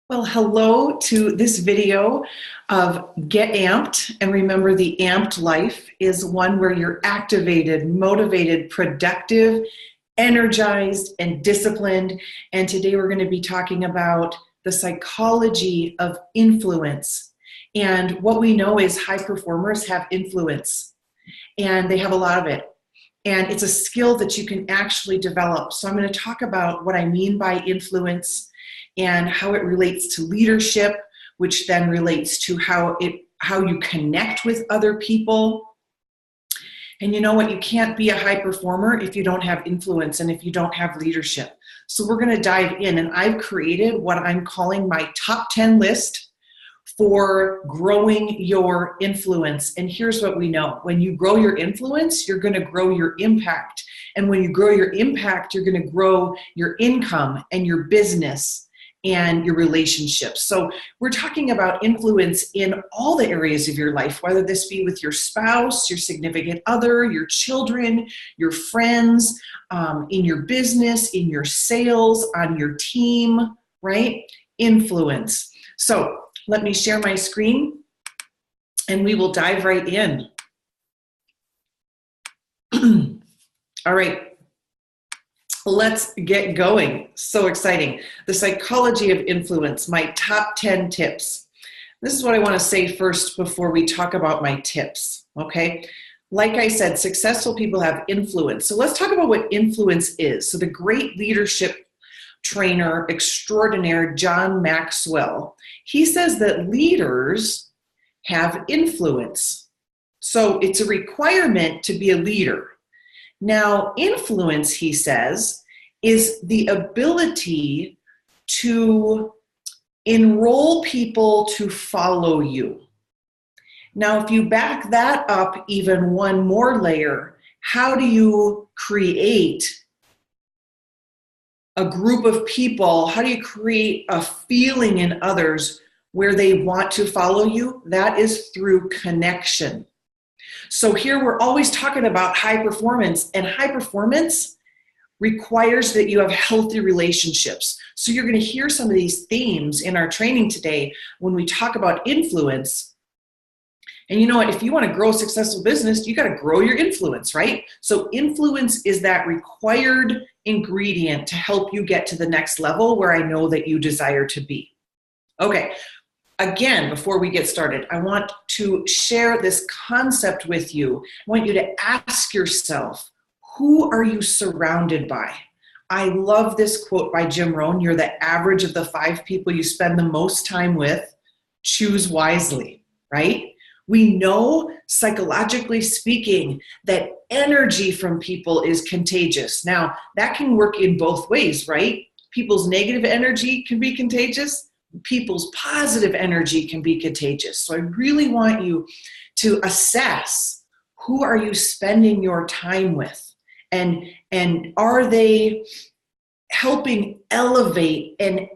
Well, hello to this video of Get Amped. And remember, the amped life is one where you're activated, motivated, productive, energized, and disciplined. And today we're going to be talking about the psychology of influence. And what we know is high performers have influence, and they have a lot of it. And it's a skill that you can actually develop. So I'm going to talk about what I mean by influence and how it relates to leadership, which then relates to how you connect with other people. And you know what? You can't be a high performer if you don't have influence and if you don't have leadership. So we're going to dive in, and I've created what I'm calling my top 10 list for growing your influence. And here's what we know. When you grow your influence, you're going to grow your impact. And when you grow your impact, you're going to grow your income and your business and your relationships. So we're talking about influence in all the areas of your life, whether this be with your spouse, your significant other, your children, your friends, in your business, in your sales, on your team, right? Influence. So let me share my screen and we will dive right in. All right. Let's get going. So exciting. The psychology of influence, my top 10 tips. This is what I want to say first before we talk about my tips, okay? Like I said, successful people have influence. So let's talk about what influence is. So the great leadership trainer extraordinaire, John Maxwell, he says that leaders have influence. So it's a requirement to be a leader. Now, influence, he says, is the ability to enroll people to follow you. Now, if you back that up even one more layer, how do you create a group of people? How do you create a feeling in others where they want to follow you? That is through connection. So here we're always talking about high performance, and high performance requires that you have healthy relationships. So you're going to hear some of these themes in our training today when we talk about influence. And you know what? If you want to grow a successful business, you got to grow your influence, right? So influence is that required ingredient to help you get to the next level where I know that you desire to be. Okay. Again, before we get started, I want to share this concept with you. I want you to ask yourself, who are you surrounded by? I love this quote by Jim Rohn: you're the average of the 5 people you spend the most time with. Choose wisely, right? We know, psychologically speaking, that energy from people is contagious. Now, that can work in both ways, right? People's negative energy can be contagious. People's positive energy can be contagious. So I really want you to assess, who are you spending your time with? And are they helping elevate and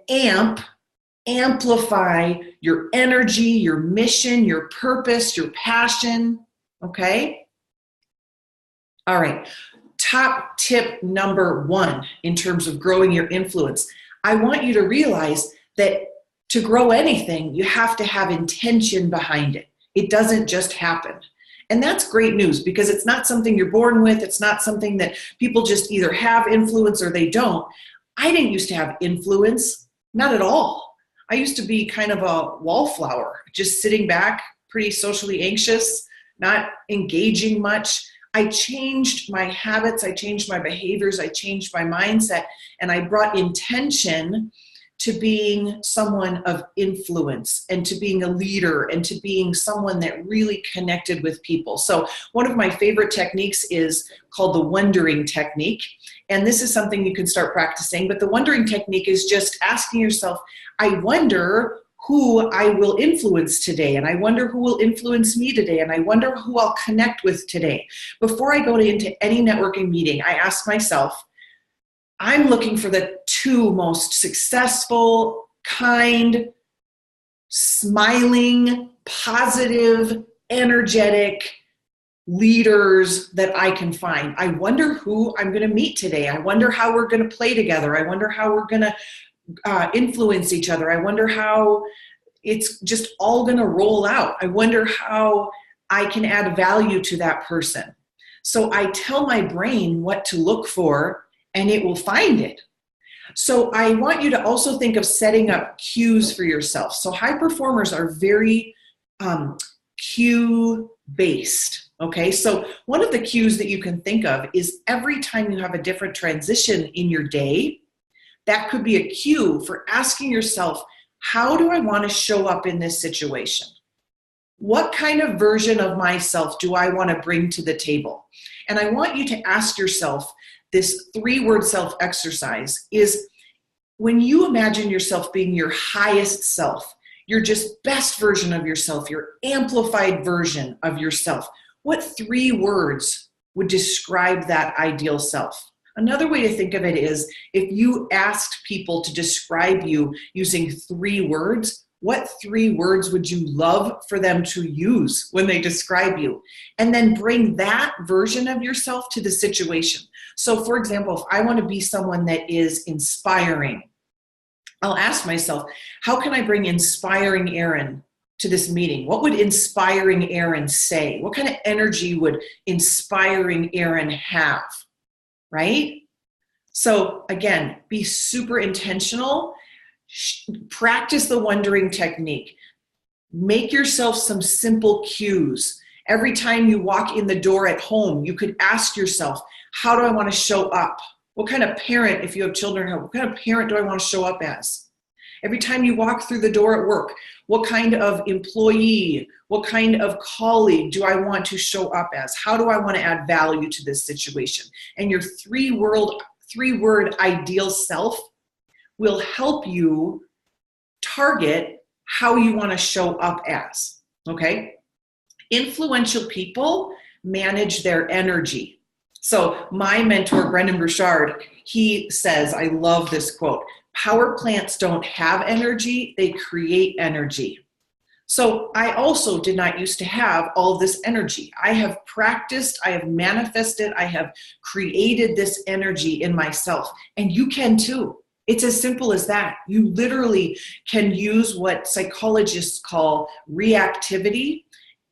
amplify your energy, your mission, your purpose, your passion? Okay? All right. Top tip number 1 in terms of growing your influence. I want you to realize that to grow anything, you have to have intention behind it. It doesn't just happen. And that's great news, because it's not something you're born with. It's not something that people just either have influence or they don't. I didn't used to have influence, not at all. I used to be kind of a wallflower, just sitting back, pretty socially anxious, not engaging much. I changed my habits, I changed my behaviors, I changed my mindset, and I brought intention to being someone of influence and to being a leader and to being someone that really connected with people. So one of my favorite techniques is called the wondering technique. And this is something you can start practicing. But the wondering technique is just asking yourself, I wonder who I will influence today. And I wonder who will influence me today. And I wonder who I'll connect with today. Before I go into any networking meeting, I ask myself, I'm looking for the 2 most successful, kind, smiling, positive, energetic leaders that I can find. I wonder who I'm going to meet today. I wonder how we're going to play together. I wonder how we're going to influence each other. I wonder how it's just all going to roll out. I wonder how I can add value to that person. So I tell my brain what to look for, and it will find it. So I want you to also think of setting up cues for yourself. So high performers are very cue based. Okay, so one of the cues that you can think of is every time you have a different transition in your day, that could be a cue for asking yourself, how do I want to show up in this situation? What kind of version of myself do I want to bring to the table? And I want you to ask yourself this 3-word self exercise is when you imagine yourself being your highest self, your just best version of yourself, your amplified version of yourself, what 3 words would describe that ideal self? Another way to think of it is if you asked people to describe you using 3 words, what 3 words would you love for them to use when they describe you? And then bring that version of yourself to the situation. So for example, if I want to be someone that is inspiring, I'll ask myself, how can I bring inspiring Erin to this meeting? What would inspiring Erin say? What kind of energy would inspiring Erin have? Right? So again, be super intentional. Practice the wondering technique. Make yourself some simple cues. Every time you walk in the door at home, you could ask yourself, how do I want to show up? What kind of parent, if you have children, what kind of parent do I want to show up as? Every time you walk through the door at work, what kind of employee, what kind of colleague do I want to show up as? How do I want to add value to this situation? And your 3-word ideal self will help you target how you want to show up as, okay? Influential people manage their energy. So my mentor, Brendan Burchard, he says, I love this quote, power plants don't have energy, they create energy. So I also did not used to have all this energy. I have practiced, I have manifested, I have created this energy in myself, and you can too. It's as simple as that. You literally can use what psychologists call reactivity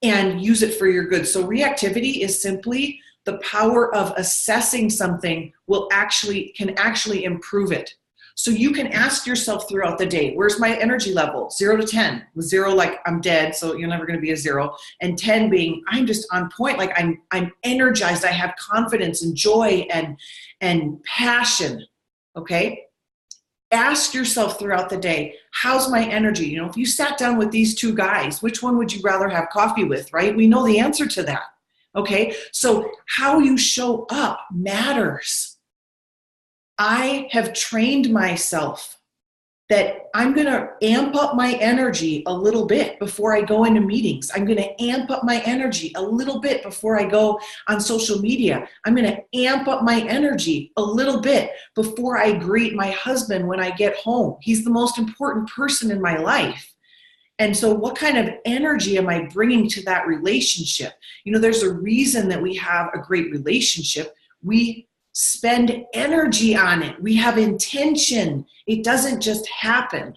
and use it for your good. So reactivity is simply the power of assessing something can actually improve it. So you can ask yourself throughout the day, where's my energy level? 0 to 10. 0 like I'm dead, so you're never going to be a 0. And 10 being I'm just on point, like I'm energized, I have confidence and joy and passion. Okay? Ask yourself throughout the day, how's my energy? You know, if you sat down with these 2 guys, which one would you rather have coffee with, right? We know the answer to that. Okay, so how you show up matters. I have trained myself that I'm going to amp up my energy a little bit before I go into meetings. I'm going to amp up my energy a little bit before I go on social media. I'm going to amp up my energy a little bit before I greet my husband when I get home. He's the most important person in my life. And so what kind of energy am I bringing to that relationship? You know, there's a reason that we have a great relationship. We spend energy on it. We have intention. It doesn't just happen.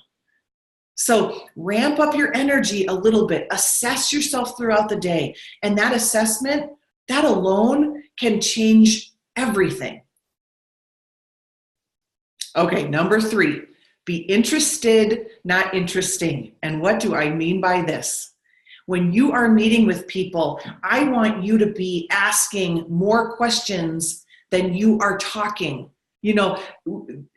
So ramp up your energy a little bit. Assess yourself throughout the day. And that assessment, that alone can change everything. Okay, number 3. Be interested, not interesting. And what do I mean by this? When you are meeting with people, I want you to be asking more questions than you are talking. You know,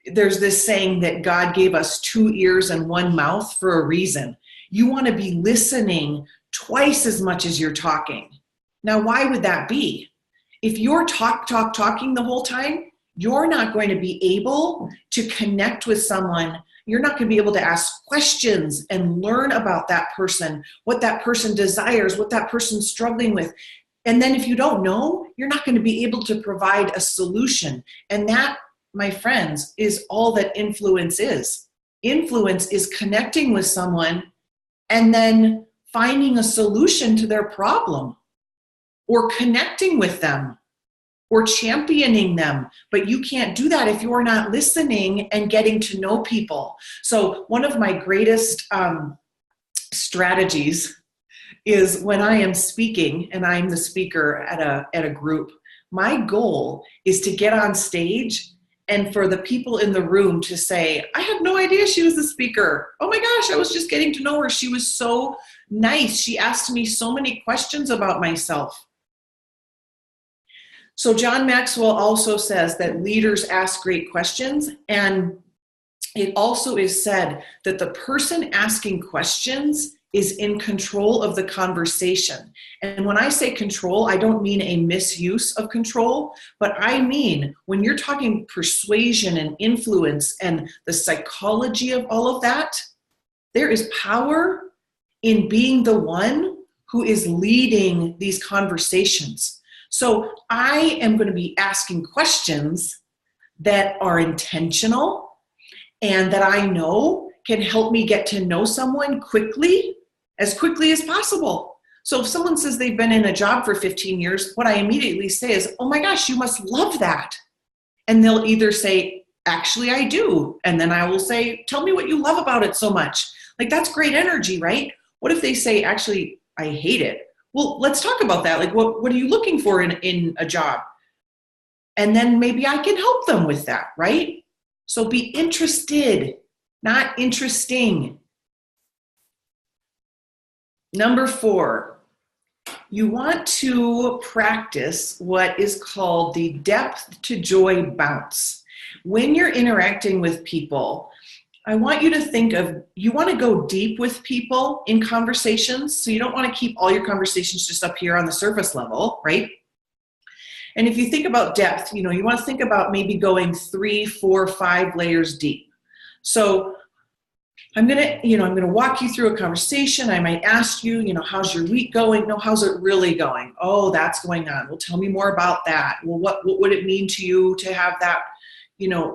there's this saying that God gave us 2 ears and 1 mouth for a reason. You want to be listening twice as much as you're talking. Now, why would that be? If you're talking the whole time, you're not going to be able to connect with someone. You're not going to be able to ask questions and learn about that person, what that person desires, what that person's struggling with. And then if you don't know, you're not going to be able to provide a solution. And that, my friends, is all that influence is. Influence is connecting with someone and then finding a solution to their problem, or connecting with them, or championing them. But you can't do that if you're not listening and getting to know people. So one of my greatest strategies is when I am speaking and I'm the speaker at a group, my goal is to get on stage and for the people in the room to say, I had no idea she was the speaker. Oh my gosh, I was just getting to know her. She was so nice. She asked me so many questions about myself. So John Maxwell also says that leaders ask great questions, and it also is said that the person asking questions is in control of the conversation. And when I say control, I don't mean a misuse of control, but I mean when you're talking persuasion and influence and the psychology of all of that, there is power in being the one who is leading these conversations. So I am going to be asking questions that are intentional and that I know can help me get to know someone as quickly as possible. So if someone says they've been in a job for 15 years, what I immediately say is, oh my gosh, you must love that. And they'll either say, actually, I do. And then I will say, tell me what you love about it so much. Like, that's great energy, right? What if they say, actually, I hate it? Well, let's talk about that. Like, what are you looking for in a job? And then maybe I can help them with that, right? So be interested, not interesting. Number 4, you want to practice what is called the depth to joy bounce. When you're interacting with people, I want you to think of, you want to go deep with people in conversations. So you don't want to keep all your conversations just up here on the surface level, right? And if you think about depth, you want to think about maybe going 3, 4, 5 layers deep. So I'm going to walk you through a conversation. I might ask you, how's your week going? No, how's it really going? Oh, that's going on. Well, tell me more about that. Well, what would it mean to you to have that,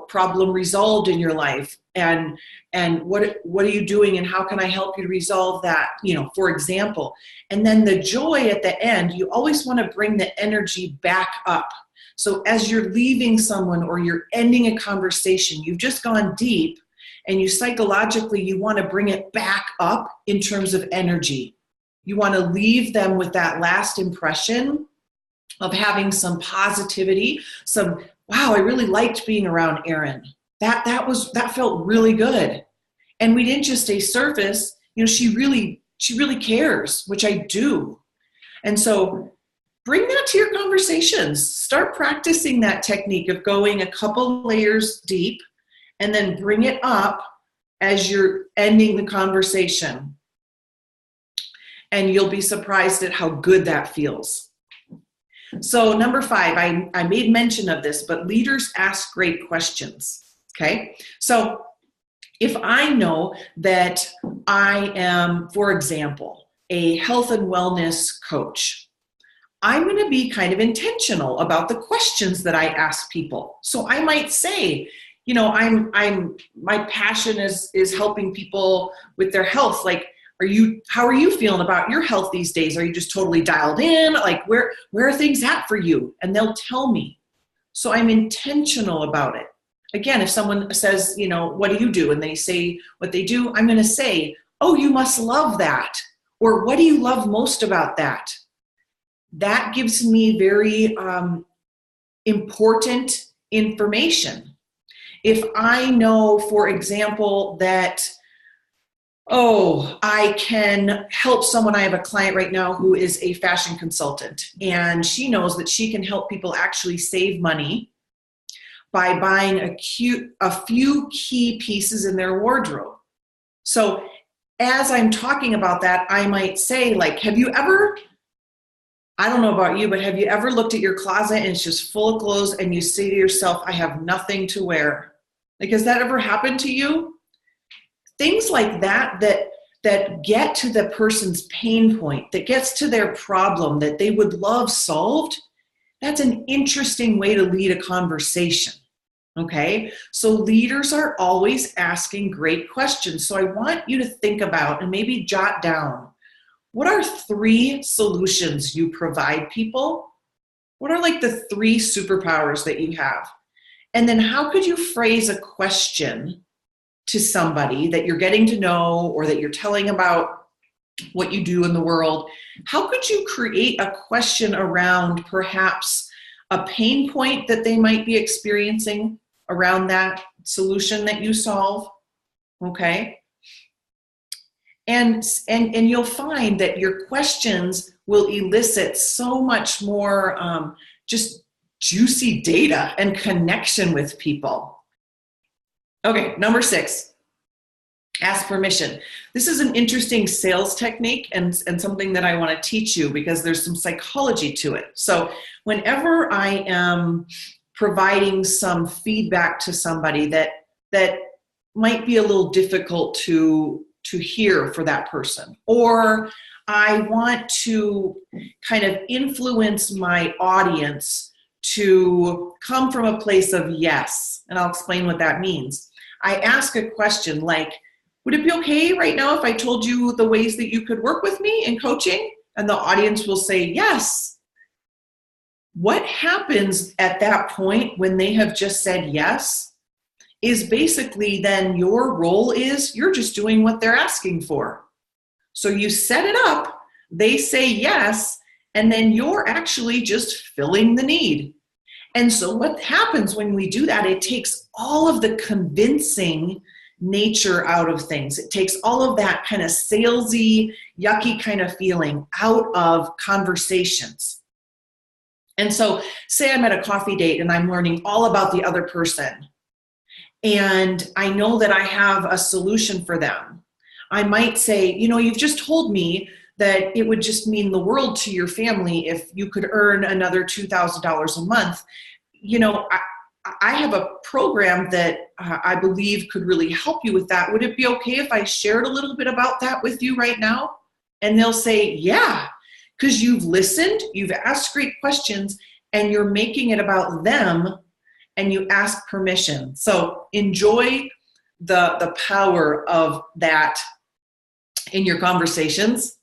problem resolved in your life? And what are you doing and how can I help you to resolve that, for example. And then the joy at the end, you always want to bring the energy back up. So as you're leaving someone or you're ending a conversation, you've just gone deep, and you psychologically, you want to bring it back up in terms of energy. You want to leave them with that last impression of having some positivity, some, wow, I really liked being around Erin. That felt really good. And we didn't just stay surface, she really cares, which I do. And so bring that to your conversations. Start practicing that technique of going a couple layers deep, and then bring it up as you're ending the conversation. And you'll be surprised at how good that feels. So number 5, I made mention of this, but leaders ask great questions, okay? So if I know that I am, for example, a health and wellness coach, I'm going to be kind of intentional about the questions that I ask people. So I might say, my passion is helping people with their health. Like, how are you feeling about your health these days? Are you just totally dialed in? Like, where are things at for you? And they'll tell me. So I'm intentional about it. Again, if someone says, what do you do? And they say what they do, I'm going to say, oh, you must love that. Or what do you love most about that? That gives me very important information. If I know, for example, that, I can help someone. I have a client right now who is a fashion consultant, and she knows that she can help people actually save money by buying a few key pieces in their wardrobe. So as I'm talking about that, I might say, like, I don't know about you, but have you ever looked at your closet and it's just full of clothes and you say to yourself, I have nothing to wear? Like, has that ever happened to you? Things like that get to the person's pain point, that gets to their problem that they would love solved. That's an interesting way to lead a conversation. Okay, so leaders are always asking great questions. So I want you to think about and maybe jot down, what are 3 solutions you provide people What are like the 3 superpowers that you have? And then how could you phrase a question to somebody that you're getting to know or that you're telling about what you do in the world? How could you create a question around perhaps a pain point that they might be experiencing around that solution that you solve? Okay. And you'll find that your questions will elicit so much more just juicy data and connection with people. Okay, number 6, ask permission. This is an interesting sales technique and something that I want to teach you because there's some psychology to it. So whenever I am providing some feedback to somebody that might be a little difficult to hear for that person, or I want to kind of influence my audience to come from a place of yes, and I'll explain what that means. I ask a question like, would it be okay right now if I told you the ways that you could work with me in coaching? And the audience will say yes. What happens at that point when they have just said yes is basically then your role is you're just doing what they're asking for. So you set it up, they say yes, and then you're actually just filling the need. And so what happens when we do that, it takes all of the convincing nature out of things. It takes all of that kind of salesy, yucky kind of feeling out of conversations. And so say I'm at a coffee date and I'm learning all about the other person. And I know that I have a solution for them. I might say, you've just told me that it would just mean the world to your family if you could earn another $2,000 a month. I have a program that I believe could really help you with that. Would it be okay if I shared a little bit about that with you right now? And they'll say, yeah, because you've listened, you've asked great questions, and you're making it about them, and you ask permission. So enjoy the power of that in your conversations,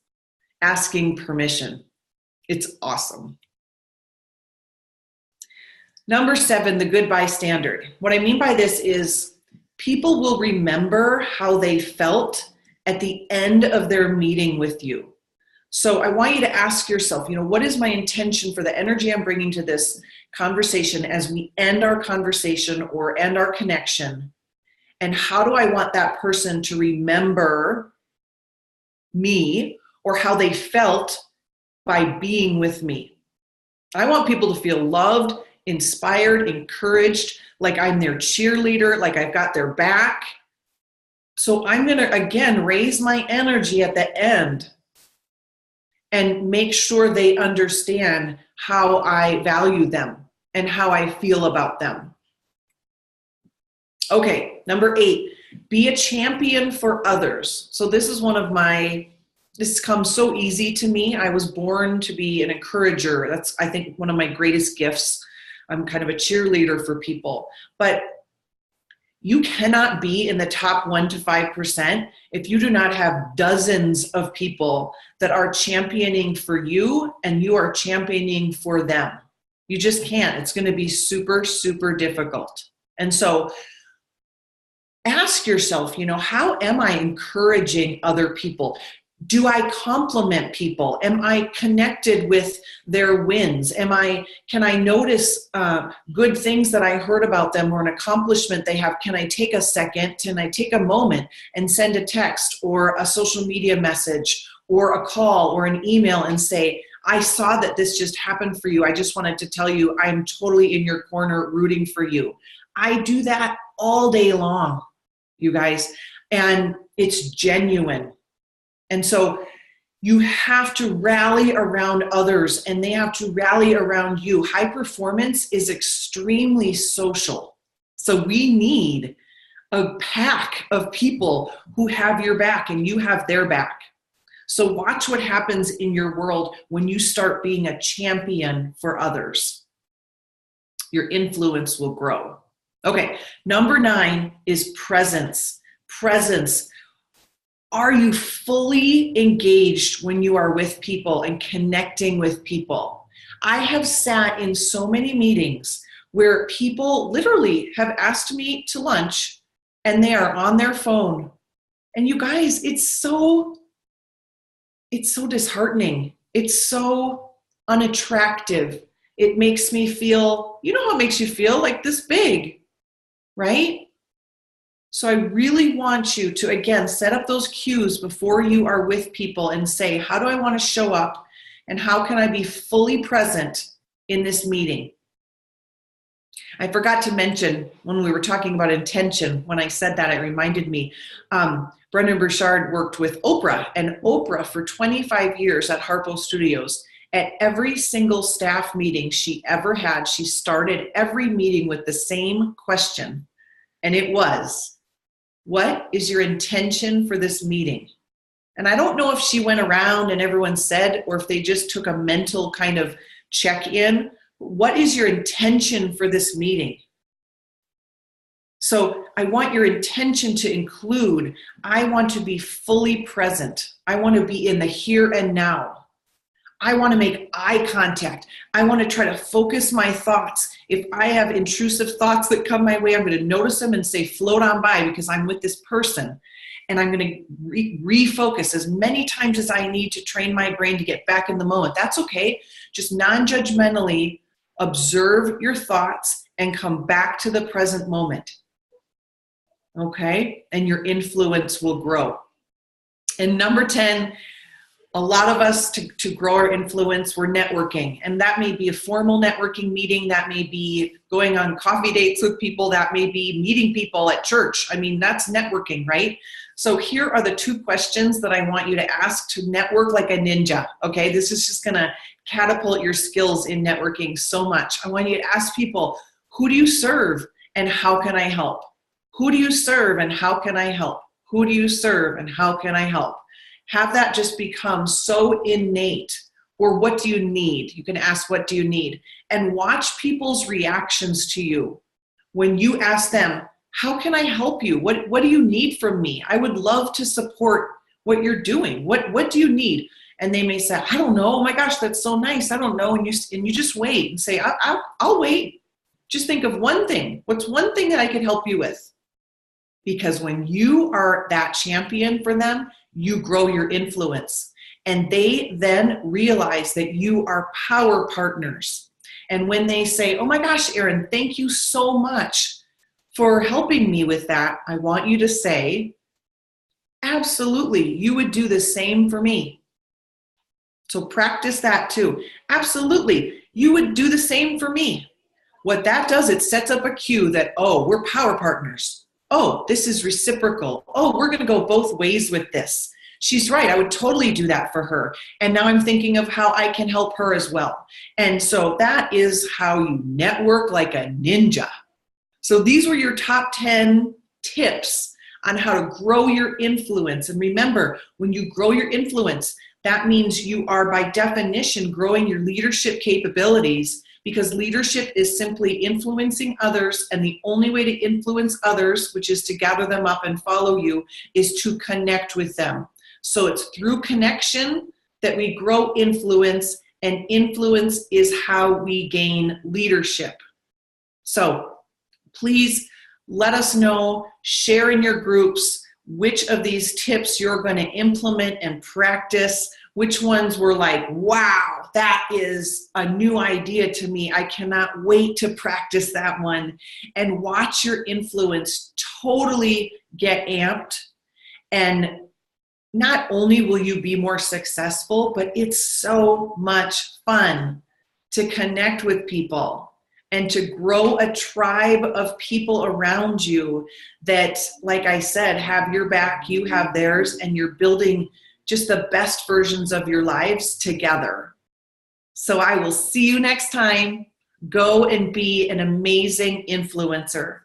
asking permission. It's awesome. Number 7, the goodbye standard. What I mean by this is people will remember how they felt at the end of their meeting with you. So I want you to ask yourself, what is my intention for the energy I'm bringing to this conversation as we end our conversation or end our connection? And how do I want that person to remember me or how they felt by being with me? I want people to feel loved, inspired, encouraged, like I'm their cheerleader, like I've got their back. So I'm going to, again, raise my energy at the end and make sure they understand how I value them and how I feel about them. Okay, number 8, be a champion for others. So this is this comes so easy to me. I was born to be an encourager. That's, I think, one of my greatest gifts. I'm kind of a cheerleader for people. But you cannot be in the top 1 to 5% if you do not have dozens of people that are championing for you and you are championing for them. You just can't. It's going to be super, super difficult. And so ask yourself, how am I encouraging other people? Do I compliment people? Am I connected with their wins? Can I notice good things that I heard about them or an accomplishment they have? Can I take a second? Can I take a moment and send a text or a social media message or a call or an email and say, I saw that this just happened for you. I just wanted to tell you I'm totally in your corner rooting for you. I do that all day long, you guys, and it's genuine. And so you have to rally around others and they have to rally around you. High performance is extremely social. So we need a pack of people who have your back and you have their back. So watch what happens in your world when you start being a champion for others. Your influence will grow. Okay, number 9 is presence. Presence. Are you fully engaged when you are with people and connecting with people? I have sat in so many meetings where people literally have asked me to lunch and they are on their phone. And you guys, it's so disheartening. It's so unattractive. It makes me feel, you know how it makes you feel? Like this big, right? So I really want you to, again, set up those cues before you are with people and say, how do I want to show up? And how can I be fully present in this meeting? I forgot to mention when we were talking about intention, when I said that, it reminded me, Brendon Burchard worked with Oprah, and Oprah for 25 years at Harpo Studios, at every single staff meeting she ever had, she started every meeting with the same question. And it was, what is your intention for this meeting? And I don't know if she went around and everyone said, or if they just took a mental kind of check-in. What is your intention for this meeting? So I want your intention to include, I want to be fully present. I want to be in the here and now. I want to make eye contact. I want to try to focus my thoughts. If I have intrusive thoughts that come my way, I'm going to notice them and say, float on by, because I'm with this person. And I'm going to refocus as many times as I need to train my brain to get back in the moment. That's okay. Just non-judgmentally observe your thoughts and come back to the present moment. Okay? And your influence will grow. And number 10, a lot of us, to grow our influence, we're networking. And that may be a formal networking meeting. That may be going on coffee dates with people. That may be meeting people at church. I mean, that's networking, right? So here are the 2 questions that I want you to ask to network like a ninja, okay? This is just gonna catapult your skills in networking so much. I want you to ask people, who do you serve and how can I help? Who do you serve and how can I help? Who do you serve and how can I help? Have that just become so innate. Or what do you need? You can ask, what do you need? And watch people's reactions to you. When you ask them, how can I help you? What do you need from me? I would love to support what you're doing. What do you need? And they may say, I don't know. Oh my gosh, that's so nice. I don't know. And you just wait and say, I'll wait. Just think of one thing. What's one thing that I could help you with? Because when you are that champion for them, you grow your influence. And they then realize that you are power partners. And when they say, oh my gosh, Erin, thank you so much for helping me with that, I want you to say, absolutely, you would do the same for me. So practice that too. Absolutely, you would do the same for me. What that does, it sets up a cue that, oh, we're power partners. Oh, this is reciprocal. Oh, we're gonna go both ways with this. She's right, I would totally do that for her. And now I'm thinking of how I can help her as well. And so that is how you network like a ninja. So these were your top 10 tips on how to grow your influence. And remember, when you grow your influence, that means you are by definition growing your leadership capabilities, because leadership is simply influencing others, and the only way to influence others, which is to gather them up and follow you, is to connect with them. So it's through connection that we grow influence, and influence is how we gain leadership. So please let us know, share in your groups which of these tips you're going to implement and practice, which ones were like, wow, that is a new idea to me. I cannot wait to practice that one. And watch your influence totally get amped. And not only will you be more successful, but it's so much fun to connect with people and to grow a tribe of people around you that, like I said, have your back, you have theirs, and you're building just the best versions of your lives together. So I will see you next time. Go and be an amazing influencer.